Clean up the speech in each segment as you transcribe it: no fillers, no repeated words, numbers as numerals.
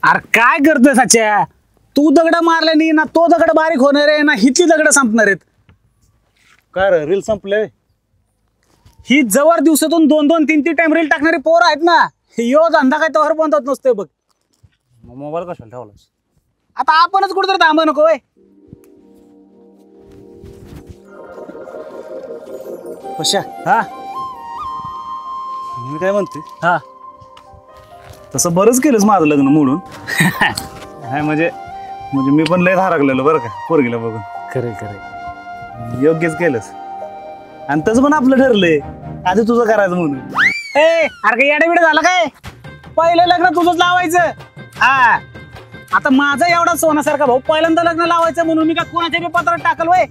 अरे काय करतोय साच्या? तू दगड मारल्याने ना तो दगड बारीक होणार आहे ना हिची दगड संपणार आहेत. काय रील संपले? ही जवळ दिवसातून 2-2, 3-3 टाइम रील टाकणारी पोर आहेत ना. यो धंदा काय तोवर बंद होत नसतोय बघ. मोबाईल कशाला ठेवलास? आता आपणच कुठेतरी थांबा नको होय. कशा? हा मी काय म्हणते, हा तसं बरंच केलंस माझं लग्न मोडून. नाही म्हणजे मी पण लय धारागलेलो बरं का पोरगीला बघून. खरे खरे योग्यच केलंस. आणि तसं पण आपलं ठरलंय आधी तुझं करायचं म्हणून. ए अरे काय येडा बिडा झाला काय? पहिलं लग्न तुझंच लावायचं. हा आता माझा एवढा सोन्यासारखा भाऊ पहिल्यांदा लग्न लावायचं म्हणून मी का कोणाच्या बी पत्रात टाकल वय?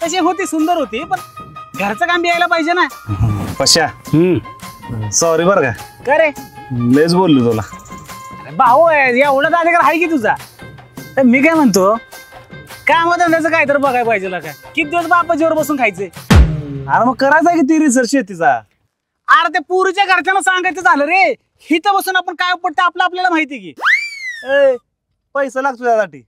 तशी होती, सुंदर होती, पण घरचं काम यायला पाहिजे ना. पश्या सॉरी बरं का, का रे? लयच बोललो तुला. भाऊ आहे एवढाच अधिकार आहे की तुझा. तर मी काय म्हणतो, कामधंद्याचं काय तर बघायला पाहिजे का? किती दिवस बापाजीवर बसून खायचंय? अरे मग करायचा की ती रिसर्च शेतीचा. अरे ते पुरीच्या घरच्यांना सांगायचं झालं रे. हिथं बसून आपण काय पडतं आपल्याला माहिती की. पैसा लागतो त्यासाठी.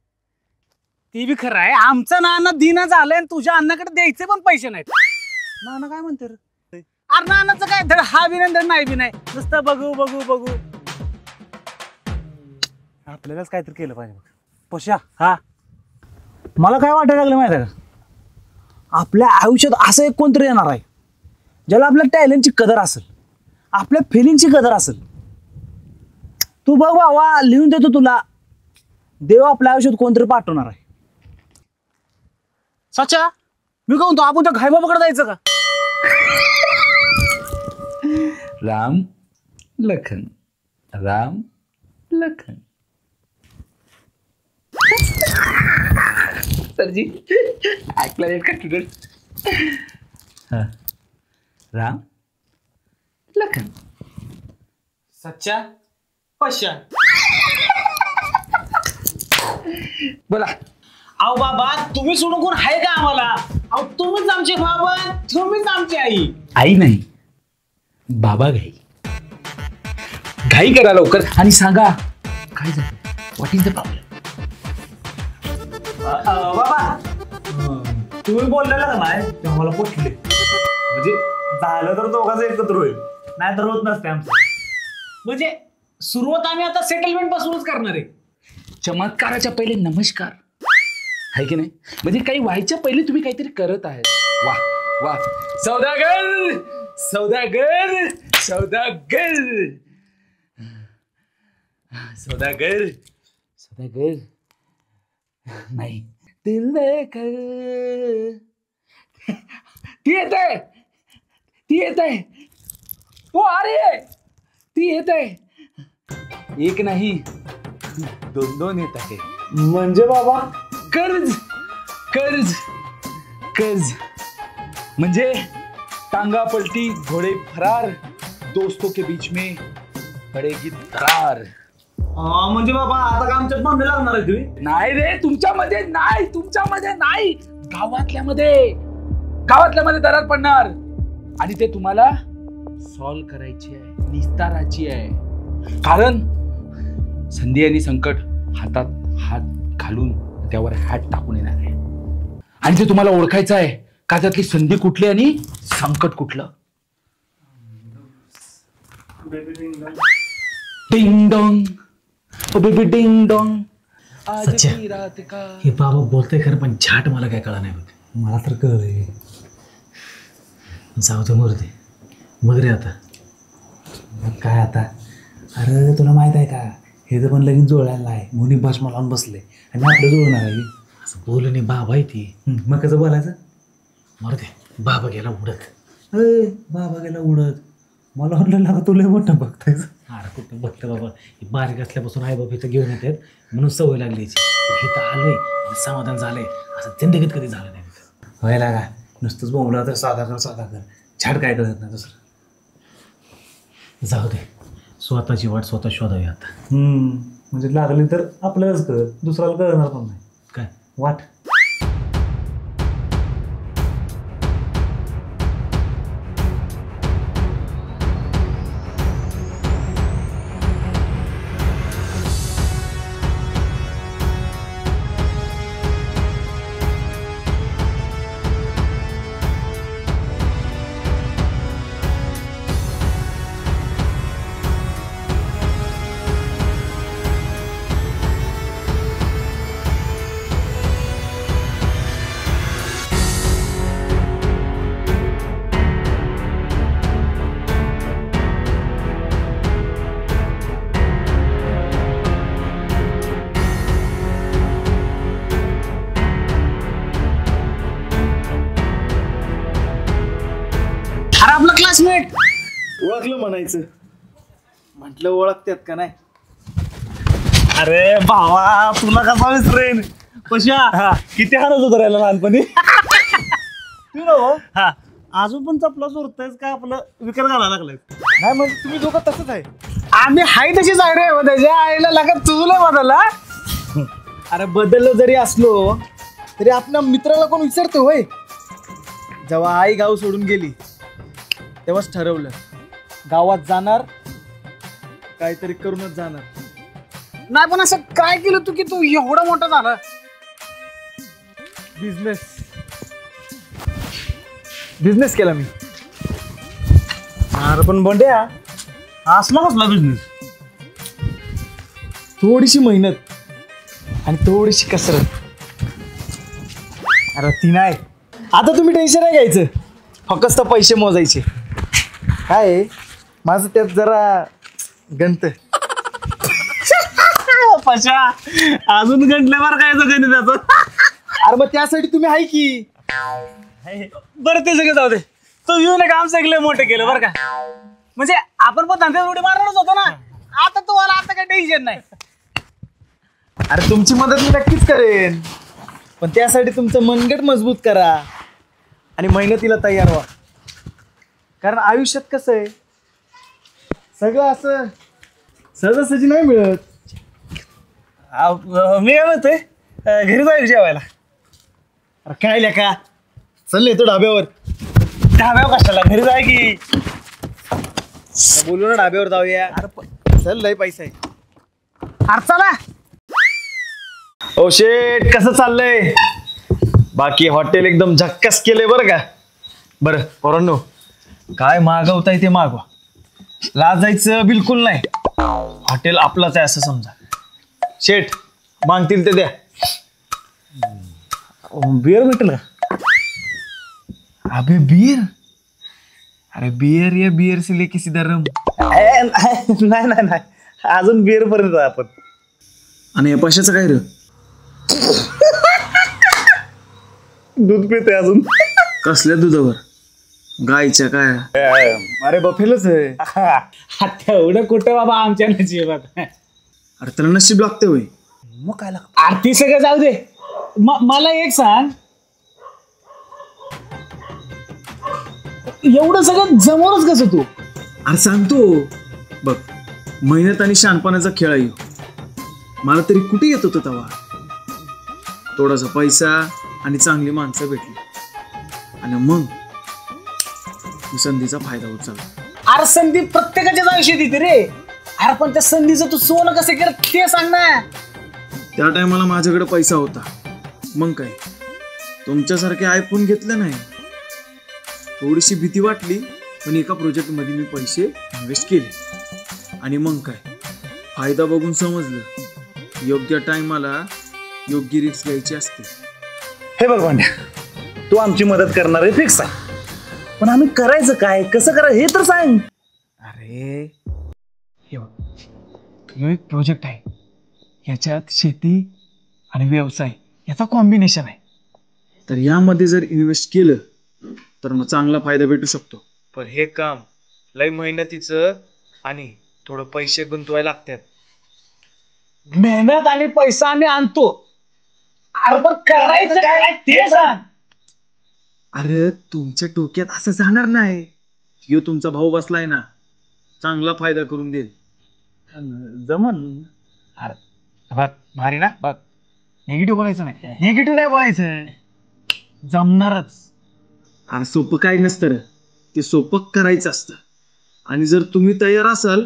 ती बी खरं आहे. आमचं नाना दिना झालंय आणि तुझ्या अण्णाकडे द्यायचे पण पैसे नाहीत. नाना काय म्हणते रे? अरे नानाचं काय धड हा बी नाही धड नाही बी नाही, नुसतं बघू बघू बघू. आपल्यालाच काहीतरी केलं पाहिजे. पश्या, हा मला काय वाटायला लागलं माहिती आहे का, आपल्या आयुष्यात असं एक कोणतरी येणार आहे ज्याला आपल्या टॅलेंटची कदर असेल, आपल्या फिलिंगची कदर असेल. तू बघ बाबा, लिहून देतो तुला, देव आपल्या आयुष्यात कोणतरी पाठवणार आहे. सच्चा मी काय म्हणतो, आपण त्या घाईबाबाकडे जायचं का? राम लखन राम लखन. सरजी ऐकला नाही का स्टुडंट? हा राम लखन. सच्चा पश्या. बोला. अहो बाबा तुम्ही सोडून कोण आहे का आम्हाला? अहो तुम्हीच आमचे बाबा, तुम्हीच आमची आई. आई नाही बाबा. घाई करा लवकर आणि सांगा काय झालं. What is the problem? बाबा तुम्ही बोललेलं का नाही ते मला पटले. म्हणजे झालं तर दोघांचं एकत्र होईल, नाही तर होत नसते आमचं. म्हणजे सुरुवात आम्ही आता सेटलमेंट पासूनच करणार आहे. चमत्काराच्या पहिले नमस्कार आहे की नाही? म्हणजे काही व्हायच्या पहिले तुम्ही काहीतरी करत आहेत. वा वा. सौदागर सौदागर सौदागर सौदागर सौदागर नाही दिल लेकर. ती येत आहे, ती येत आहे. वो आ रही है, ती येत आहे. एक नाही 2-2 येत आहे. म्हणजे बाबा कर्ज कर्ज कर्ज म्हणजे टांगा पलटी घोड़े फरार, दोस्तों के बीच में पड़ेगी दरार. म्हणजे बाबा आता का आमच्यात भांडण लागणार आहे तुम्ही? नाही रे, तुमच्यामध्ये नाही, तुमच्यामध्ये नाही, गावातल्यामध्ये दरार पडणार आणि ते तुम्हाला सॉल्व करायची आहे, निस्ताराची आहे. कारण संधी आणि संकट हातात हात घालून त्यावर हात टाकून येणार आहे आणि ते तुम्हाला ओळखायचं आहे का त्यातली संधी कुठली आणि संकट कुठलं. Ding dong baby ding dong. हे बाबा बोलतोय खरं, पण छाट मला काय कळा नाही बघ. मला तर कळलंय. जाऊ दे मरू दे. मग रे आता काय आता? अरे तुला माहित आहे का, हे तर पण लगीन जुळायला आहे, मुनी भाषमा लावून बसले आणि आपलं जुळणार आहे. असं बोलू नये, बाबा आहे ती. मग कसं बोलायचं? मरू दे. बाबा गेला उडत. बाबा गेला उडत. मला वाटलं लागा तुला मोठं बघतायच. अरे कुठं बघतं बाबा, बारीक असल्यापासून आई बाबा इथं घेऊन येतात म्हणून सवय लागली याची. इथं आलोय समाधान झालंय, असं जिंदगीत कधी झालं नाही. व्हायला का नुसतंच बोंबला तर साधा कर छाड काय कळत नाही दुसरं. जाऊ दे, स्वतःची वाट स्वतः शोधावी आता. म्हणजे लागली तर आपल्यालाच कळत, दुसऱ्याला कळणार पण नाही. काय वाट म्हणायचं. म्हटलं ओळखतात का नाही. अरे भावा तुला कसा विसरेन. कशा किती हाणत होत राहिला लहानपणी. तू ना हा अजून पण चपला चोरतायस का आपलं विकार घालायला लागलाय. नाही मग तुम्ही दोघं तसंच आहे. आम्ही हाय तशीच आहे रे. त्याच्या आईला लागत तुला बदलला. अरे बदललं जरी असलो तरी आपल्या मित्राला कोण विचारतो होय. जेव्हा आई गाव सोडून गेली तेव्हाच ठरवलं गावात जाणार काहीतरी करूनच जाणार. नाही पण असं काय केलं तू की तू एवढा मोठा झाला. बिझनेस केला मी. अरे पण बंड्या असला कसला बिझनेस. थोडीशी मेहनत आणि थोडीशी कसरत. अरे ती नाही. आता तुम्ही टेन्शन नाही घ्यायचं. फक्त पैसे मोजायचे. काय माझं त्यात जरा गणत. पशा अजून गंटल्यावर काय गणिताचं. अरे मग त्यासाठी तुम्ही आहे की. बरं ते सगळं जाऊ दे. तू येऊ नका आमचं सगळं मोठं केलं बरं का. म्हणजे आपण पण धंद्यात उडी मारणारच होतो ना. आता तुम्हाला आता काही टेन्शन नाही. अरे तुमची मदत मी नक्कीच करेन पण त्यासाठी तुमचं मनगट मजबूत करा आणि मेहनतीला तयार व्हा. कारण आयुष्यात कसं आहे सगळं असं सहजासहजी नाही मिळत. मी काय म्हणतोय घरी जाईल जेवायला. अरे काय लेका चल येतो ढाब्यावर. ढाब्यावर कशाला घरी जाय की. बोलू ना ढाब्यावर जाऊया. अरे चल लय पैसा आहे. अरे चला. ओ शेट कसं चाललंय. बाकी हॉटेल एकदम झक्कास केलंय बरं का. बरं पोरांनो काय मागवताय ते मागवा. लाजायचं बिलकुल नाही. हॉटेल आपलंच आहे असं समजा. शेठ मागतील ते द्या. बिअर भेटेल का. अबे बियर. अरे बियर या बियर से लेके सीधा रम. नाही नाही नाही अजून बिअर पर्यंत आपण. आणि या पैशाचं काय रे. दूध पिते अजून. कसल्या दुधावर. गायच्या काय. अरे बफेलच आहे. तेवढं कुठं बाबा आमच्या नशिबात. अरे त्याला नशीब लागते होय. मग काय लागतं. आरती सगळं जाऊ दे. मला एक सांग एवढं सगळं जमवलंच कसं तू. अरे सांगतो बघ मेहनत आणि शहाणपणाचा खेळ आहे. मला तरी कुठे येत होतं तेव्हा. थोडासा पैसा आणि चांगली माणसं भेटली आणि मग संधीचा फायदा होत चालला. अरे संधी प्रत्येकाच्याच आयुष्यात येते रे. अरे पण त्या संधीचं तू सोनं कसं केलं ते सांग ना. त्या टायमाला माझ्याकडे पैसा होता. मग काय तुमच्यासारखे आयफोन घेतलं नाही. थोडीशी भीती वाटली पण एका प्रोजेक्टमध्ये मी पैसे इन्व्हेस्ट केले आणि मग काय फायदा बघून समजलं योग्य टायमाला योग्य रिस्क घ्यायची असते. हे बघ भांड्या तू आमची मदत करणार आहे फिक्स आहे. पण आम्ही करायचं काय कसं करायचं हे तर सांग. अरे हे बघ एक प्रोजेक्ट आहे. याच्यात शेती आणि व्यवसाय याचा कॉम्बिनेशन आहे. तर यामध्ये जर इन्व्हेस्ट केलं तर मग चांगला फायदा भेटू शकतो. पण हे काम लय मेहनतीचं आणि थोडं पैसे गुंतवायला लागतात. मेहनत आणि पैसा आम्ही आणतो. अरे पण करायचं काय ते सांग. अरे तुमच्या डोक्यात असं जाणार नाही. ह्यो तुमचा भाऊ बसलाय ना चांगला फायदा करून देईल. जमन. बघ भारी ना. बघ निगेटिव्ह बोलायचं नाही. निगेटिव्ह नाही बोलायचं. जमणारच. अरे सोपं काही नसतं रे. ते सोपं करायचं असतं आणि जर तुम्ही तयार असाल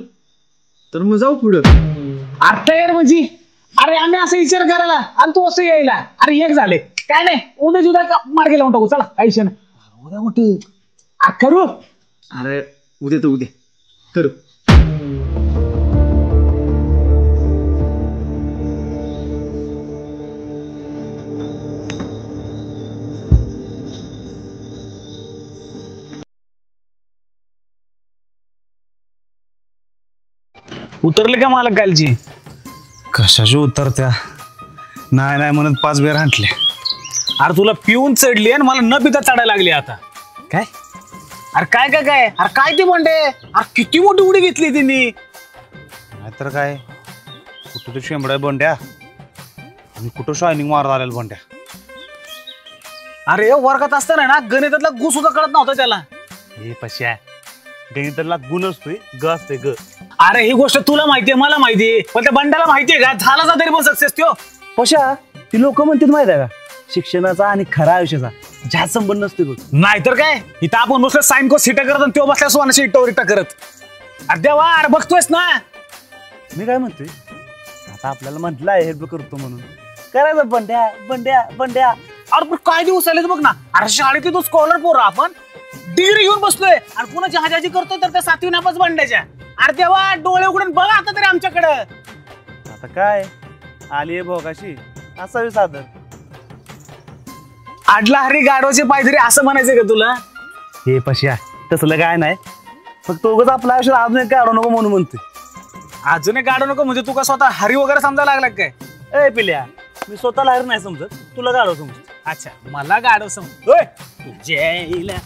तर मग जाऊ पुढं. अरे तयार म्हणजे अरे आम्ही असं विचार करायला आणि तू असं यायला. अरे एक झाले काय नाही उद्या मार्गे लावून टाकू. चला काही विषय नाही. उद्या कुठे करू. अरे उद्या तर उद्या करू. उतरले का मला कालची. कशाची उतरत्या. नाही नाही म्हणत 5 बेर हांटले. अरे तुला पिऊन चढली आणि मला न पिता चढायला लागली आता. काय अरे काय काय काय अरे काय ती बंडे अरे किती मोठी उडी घेतली त्यांनी. नाहीतर काय कुठं ते शेंबड्या बंड्या आणि कुठं शायनिंग मारत आलेला बंड्या. अरे वर्गात असताना ना गणितातला गु सुद्धा कळत नव्हता त्याला. हे पश्या गणिताला गुण असतोय ग असतोय ग. अरे ही गोष्ट तुला माहितीये मला माहितीये पण त्या बंडाला माहितीये का झाला जा तरी पण सक्सेस त्यो. पश्या ती लोक म्हणतात माहित आहे का शिक्षणाचा आणि खरा आयुष्याचा जास्त संबंध नसतो बघ. नाहीतर काय इथं आपण बसलो साइन को सीटा करत आणि तो बसल्या सोनाशी इटावर इटा करत. अरे देवा अरे बघतोयस ना. मी काय म्हणतोय आता आपल्याला म्हटलं आहे हेल्प करतो म्हणून करायचं बंड्या बंड्या बंड्या. अरे पण काय दिवस आले बघ ना. अरे शाळेत तो स्कॉलर पोर आपण डिग्री घेऊन बसलोय आणि पुन्हा जहाजाची करतोय तर त्या 7वी नापास बंड्याच्या. अरे देवा डोळे उघडून बघा आता तरी आमच्याकडं. आता काय आली आहे भोगाशी असावी सादर. आडला हरी गाडवाचे पायधरी असं म्हणायचं का तुला. हे पश्या तसलं काय नाही फक्त उगाच आपल्या आयुष्यात अजून एक काढू नको म्हणून म्हणतोय. अजून एक गाडव नको म्हणजे तू का स्वतः हरी वगैरे समजायला लागला काय. ए पिल्या मी स्वतःला हर नाही समजत तुला गाडव समजत. अच्छा मला गाडव समज जयला.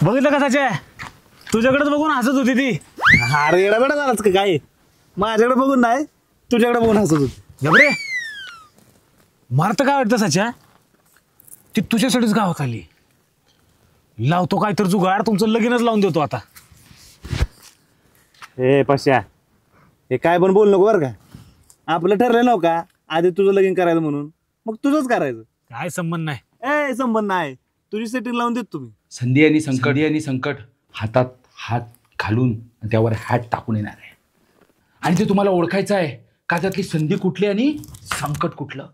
बघितलं का त्याच्या तुझ्याकडेच बघून हसत होती ती. अरे येडा बेडा झालाच का काय माझ्याकडे बघून नाही तुझ्याकडे बघून हसत होती. गबरे मला तर काय वाटतं सच्या ती तुझ्यासाठीच गावात आली. लावतो काय तर जुगाड तुमचं लगीनच लावून देतो आता. ए पश्या हे काय पण बोल नको बरं का आपलं ठरलं नव्ह का आधी तुझं लगीन करायचं म्हणून मग तुझंच करायचं. काय संबंध नाही. ए संबंध नाही तुझी सेटिंग लावून देत तुम्ही. संधी आणि संकट हातात हात घालून त्यावर हात टाकून येणार आहे आणि ते तुम्हाला ओळखायचं आहे का त्यातली संधी कुठली आणि संकट कुठलं.